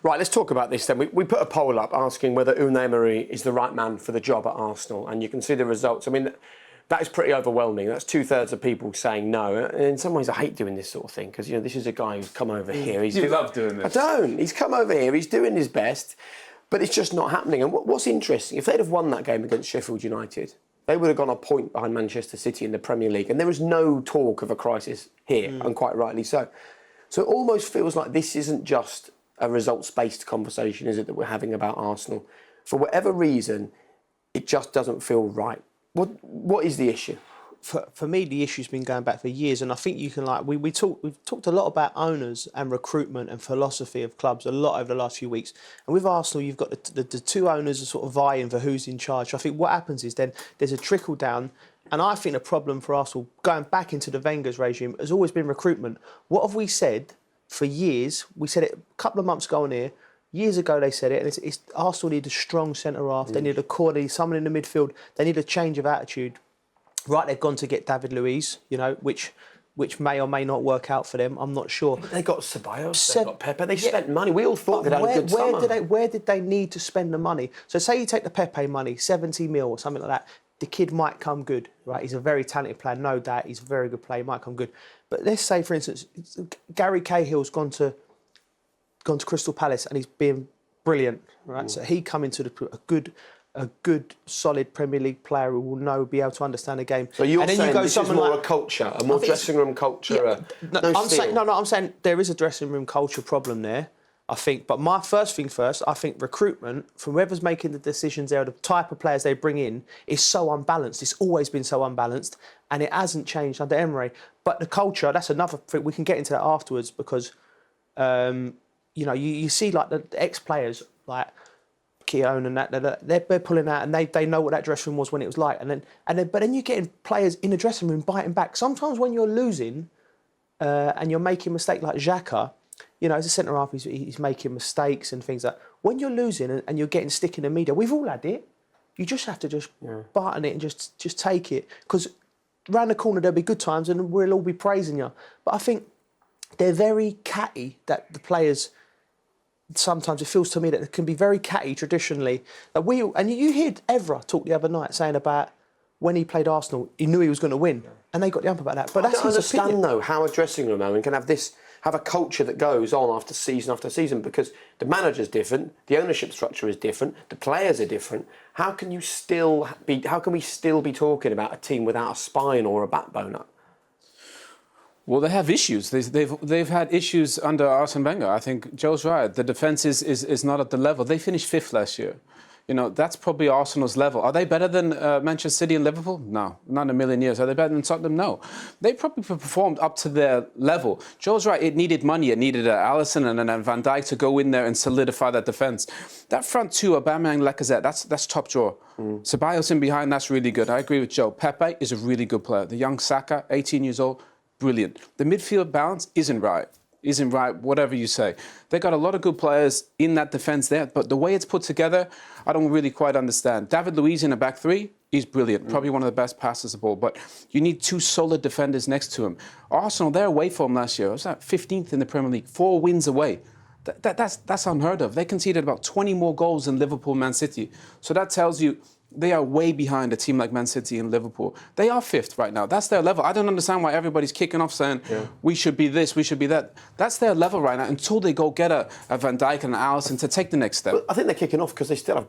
Right, let's talk about this then. We put a poll up asking whether Unai Emery is the right man for the job at Arsenal, and you can see the results. I mean, that is pretty overwhelming. That's 2/3 of people saying no. And in some ways, I hate doing this sort of thing because, this is a guy who's come over here. You love doing this. I don't. He's come over here. He's doing his best, but it's just not happening. And what's interesting, if they'd have won that game against Sheffield United, they would have gone a point behind Manchester City in the Premier League. And there was no talk of a crisis here, and quite rightly so. So it almost feels like this isn't just a results-based conversation, is it, that we're having about Arsenal? For whatever reason, it just doesn't feel right. What is the issue? For me, the issue's been going back for years, and I think you can we've talked a lot about owners and recruitment and philosophy of clubs a lot over the last few weeks. And with Arsenal, you've got the two owners are sort of vying for who's in charge. So I think what happens is then there's a trickle down. And I think the problem for Arsenal, going back into the Wenger's regime, has always been recruitment. What have we said for years? We said it a couple of months ago on here. Years ago they said it, and it's Arsenal need a strong centre-half. They need a core, they need someone in the midfield. They need a change of attitude. Right, they've gone to get David Luiz, which may or may not work out for them. I'm not sure. But they got Ceballos, they got Pepe. They spent money. We all thought they'd had a good summer. Where did they need to spend the money? So say you take the Pepe money, 70 mil or something like that. The kid might come good, right? He's a very talented player, no doubt. He's a very good player, he might come good. But let's say, for instance, Gary Cahill's gone to Crystal Palace and he's been brilliant, right? So he come into a good, solid Premier League player who will be able to understand the game. So you're saying this is more a culture, a more dressing room culture? I'm saying there is a dressing room culture problem there, I think. But my first thing first, I think recruitment, from whoever's making the decisions there, the type of players they bring in, is so unbalanced. It's always been so unbalanced, and it hasn't changed under Emery. But the culture, that's another thing. We can get into that afterwards because, you see like the ex-players, like Keown and that, they're pulling out and they know what that dressing room was when it was like. But then you're getting players in the dressing room biting back. Sometimes when you're losing and you're making a mistake like Xhaka, as a centre-half, he's making mistakes and things like that. When you're losing and you're getting stick in the media, we've all had it. You just have to just button it and just take it. Because round the corner there'll be good times and we'll all be praising you. But I think they're very catty, that the players... Sometimes it feels to me that it can be very catty traditionally. And you heard Evra talk the other night saying about when he played Arsenal, he knew he was going to win. And they got the ump about that. But I don't understand, though, how a dressing room, Owen, can have a culture that goes on after season, because the manager's different, the ownership structure is different, the players are different. How can we still be talking about a team without a spine or a backbone? Well, they have issues. They've had issues under Arsene Wenger. I think Joe's right. The defence is not at the level. They finished 5th last year. That's probably Arsenal's level. Are they better than Manchester City and Liverpool? No, not in a million years. Are they better than Tottenham? No. They probably performed up to their level. Joe's right. It needed money. It needed Alisson and Van Dijk to go in there and solidify that defence. That front two, Aubameyang, Lacazette, that's top drawer. Ceballos in behind, that's really good. I agree with Joe. Pepe is a really good player. The young Saka, 18 years old, brilliant. The midfield balance isn't right, whatever you say. They got a lot of good players in that defence there, but the way it's put together, I don't really quite understand. David Luiz in a back three, he's brilliant, probably one of the best passers of the ball, but you need two solid defenders next to him. Arsenal, their away form last year, was that 15th in the Premier League, 4 wins away. That's unheard of. They conceded about 20 more goals than Liverpool and Man City. So that tells you they are way behind a team like Man City and Liverpool. They are 5th right now. That's their level. I don't understand why everybody's kicking off saying, we should be this, we should be that. That's their level right now until they go get a Van Dijk and an Alisson to take the next step. But I think they're kicking off because they still have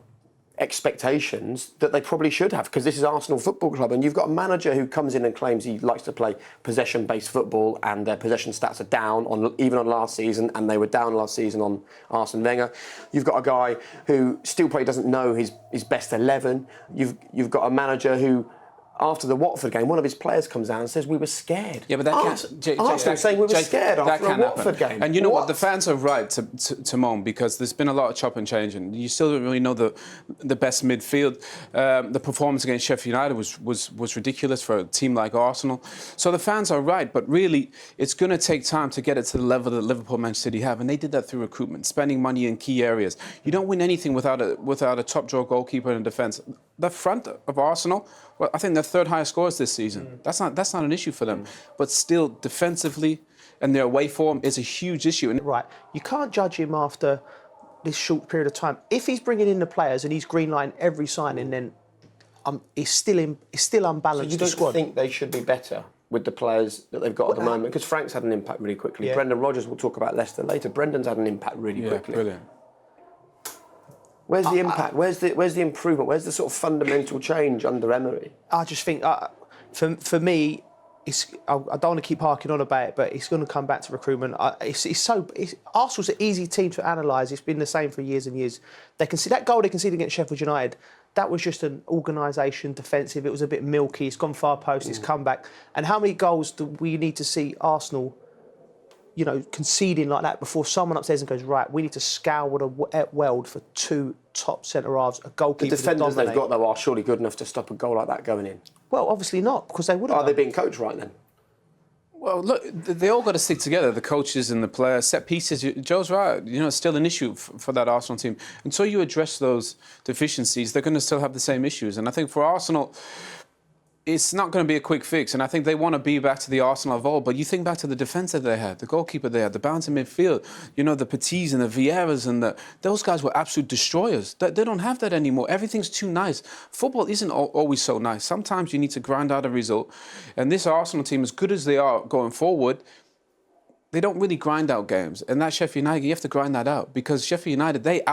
expectations that they probably should have, because this is Arsenal Football Club and you've got a manager who comes in and claims he likes to play possession-based football and their possession stats are down even on last season, and they were down last season on Arsene Wenger. You've got a guy who still probably doesn't know his best 11. You've got a manager who, after the Watford game, one of his players comes out and says we were scared. Yeah, but that can't... Arsenal saying we were scared after a Watford game. And you know what? The fans are right to moan, because there's been a lot of chop and change, and you still don't really know the best midfield. The performance against Sheffield United was ridiculous for a team like Arsenal. So the fans are right, but really it's going to take time to get it to the level that Liverpool and Manchester City have, and they did that through recruitment, spending money in key areas. You don't win anything without a top drawer goalkeeper in defence. The front of Arsenal, well, I think they're 3rd highest scorers this season. That's not an issue for them. But still, defensively and their away form is a huge issue. Right. You can't judge him after this short period of time. If he's bringing in the players and he's greenlining every signing, then it's still unbalanced. You the don't squad. think they should be better with the players that they've got at the moment? Because Frank's had an impact really quickly. Yeah. Brendan Rodgers, we'll talk about Leicester later. Brendan's had an impact really quickly. Brilliant. Where's the impact? Where's the improvement? Where's the sort of fundamental change under Emery? I just think, for me, I don't want to keep harking on about it, but it's going to come back to recruitment. Arsenal's an easy team to analyse. It's been the same for years and years. They can see that goal they conceded against Sheffield United. That was just an organisation defensive. It was a bit milky. It's gone far post. It's come back. And how many goals do we need to see Arsenal, conceding like that before someone upstairs and goes, right, we need to scour the world for two top centre halves, a goalkeeper. The defenders they've got though are surely good enough to stop a goal like that going in. Well, obviously not, because they would have. Are they being coached right then? Well, look, they all got to stick together, the coaches and the players. Set pieces, Joe's right, it's still an issue for that Arsenal team. Until you address those deficiencies, they're going to still have the same issues. And I think for Arsenal, it's not going to be a quick fix. And I think they want to be back to the Arsenal of old. But you think back to the defence that they had, the goalkeeper they had, the balance in midfield, the Petits and the Vieiras and those guys were absolute destroyers. They don't have that anymore. Everything's too nice. Football isn't always so nice. Sometimes you need to grind out a result. And this Arsenal team, as good as they are going forward, they don't really grind out games. And that Sheffield United, you have to grind that out. Because Sheffield United, there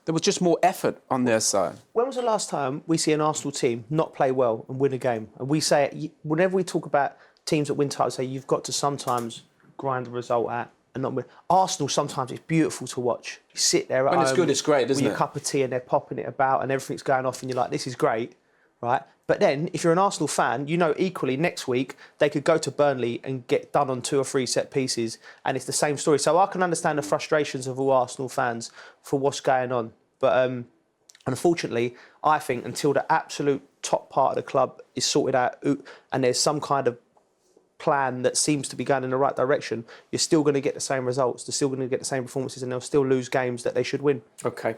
was just more effort on their side. When was the last time we see an Arsenal team not play well and win a game? And we say, whenever we talk about teams that win titles, say you've got to sometimes grind the result out and not win. Arsenal, sometimes it's beautiful to watch. You sit there at when home it's good, it's great, isn't with it? your cup of tea and they're popping it about and everything's going off and you're like, this is great, right? But then, if you're an Arsenal fan, equally next week they could go to Burnley and get done on 2 or 3 set pieces, and it's the same story. So I can understand the frustrations of all Arsenal fans for what's going on. But unfortunately, I think until the absolute top part of the club is sorted out and there's some kind of plan that seems to be going in the right direction, you're still going to get the same results. They're still going to get the same performances, and they'll still lose games that they should win. Okay.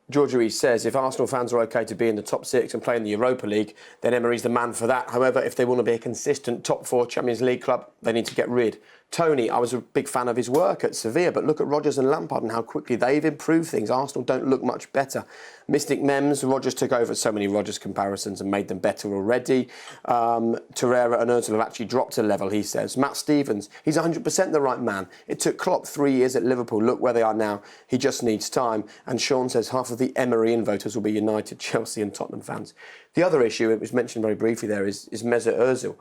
George Ruiz says, if Arsenal fans are OK to be in the top 6 and play in the Europa League, then Emery's the man for that. However, if they want to be a consistent top 4 Champions League club, they need to get rid. Tony, I was a big fan of his work at Sevilla, but look at Rodgers and Lampard and how quickly they've improved things. Arsenal don't look much better. Mystic Mems, Rodgers took over. So many Rodgers comparisons and made them better already. Torreira and Özil have actually dropped a level, he says. Matt Stevens, he's 100% the right man. It took Klopp 3 years at Liverpool. Look where they are now. He just needs time. And Sean says half of the Emery voters will be United, Chelsea and Tottenham fans. The other issue, it was mentioned very briefly there, is Mesut Özil.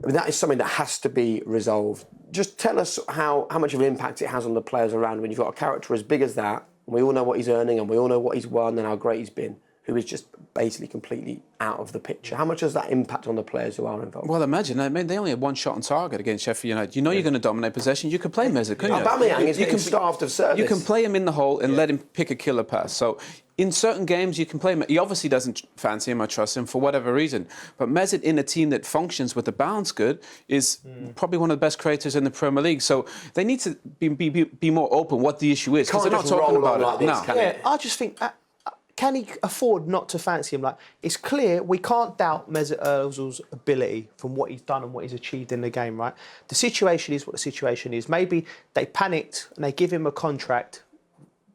I mean, that is something that has to be resolved. Just tell us how much of an impact it has on the players around when you've got a character as big as that, and we all know what he's earning and we all know what he's won and how great he's been, who is just basically completely out of the picture. How much does that impact on the players who are involved? Well, imagine, they only had 1 shot on target against Sheffield United. You're going to dominate possession. You could play Mesut, couldn't you? Aubameyang is getting starved of service. You can play him in the hole and let him pick a killer pass. So in certain games, you can play him. He obviously doesn't fancy him or trust him for whatever reason. But Mesut, in a team that functions with the balance good, is probably one of the best creators in the Premier League. So they need to be more open what the issue is. Because they're not talking about it. No. I just think... can he afford not to fancy him? Like, it's clear we can't doubt Mesut Ozil's ability from what he's done and what he's achieved in the game, right? The situation is what the situation is. Maybe they panicked and they give him a contract,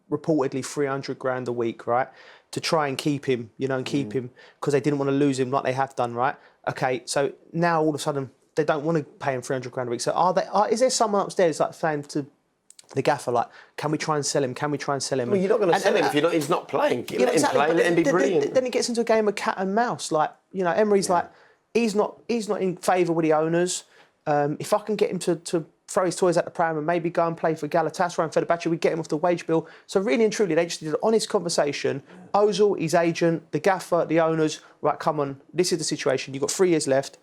reportedly 300 grand a week, right? To try and keep him, and keep him because they didn't want to lose him like they have done, right? Okay, so now all of a sudden they don't want to pay him 300 grand a week. So is there someone upstairs like saying to the gaffer, like, can we try and sell him? Can we try and sell him? Well, you're not going to sell him if he's not playing. Let him play, let him be brilliant. Then it gets into a game of cat and mouse. Like, Emery's like, he's not in favour with the owners. If I can get him to throw his toys at the pram and maybe go and play for Galatasaray and Fenerbahce, we get him off the wage bill. So really and truly, they just did an honest conversation. Ozil, his agent, the gaffer, the owners, right, come on, this is the situation. You've got 3 years left.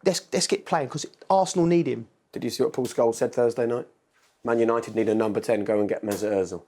Let's get playing because Arsenal need him. Did you see what Paul Scholes said Thursday night? Man United need a number 10, go and get Mesut Özil.